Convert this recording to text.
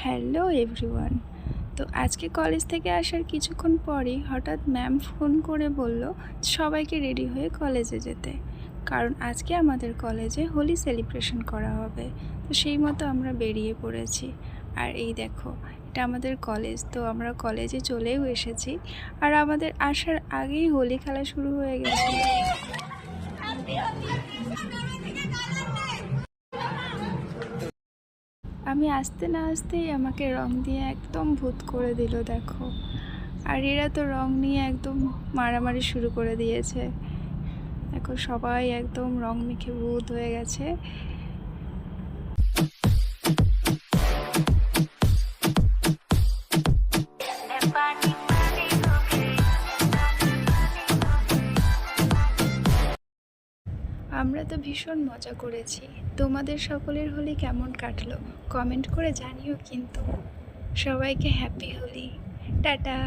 Hello everyone. তো আজকে college থেকে আসার কিছুক্ষণ পরেই হঠাৎ ম্যাম ফোন করে বলল সবাইকে রেডি হয়ে কলেজে যেতে, কারণ আজকে আমাদের কলেজে হোলি সেলিব্রেশন করা হবে। তো সেই মতো আমরা বেরিয়ে পড়েছি। আর এই দেখো, এটা আমাদের কলেজ। তো আমরা কলেজে চলেও এসেছি, আর আমাদের আসার আগেই হোলি খেলা শুরু হয়ে গেছে। আমি আসতে না আসতেই আমাকে রং দিয়ে একদম ভূত করে দিল, দেখো। আর এরা তো রং নিয়ে একদম মারামারি শুরু করে দিয়েছে। দেখো, সবাই একদম রং মেখে ভূত হয়ে গেছে। আমরা তো ভীষণ মজা করেছি। তোমাদের সকলের হোলি কেমন কাটলো কমেন্ট করে জানিও কিন্তু। সবাইকে হ্যাপি হোলি। টাটা।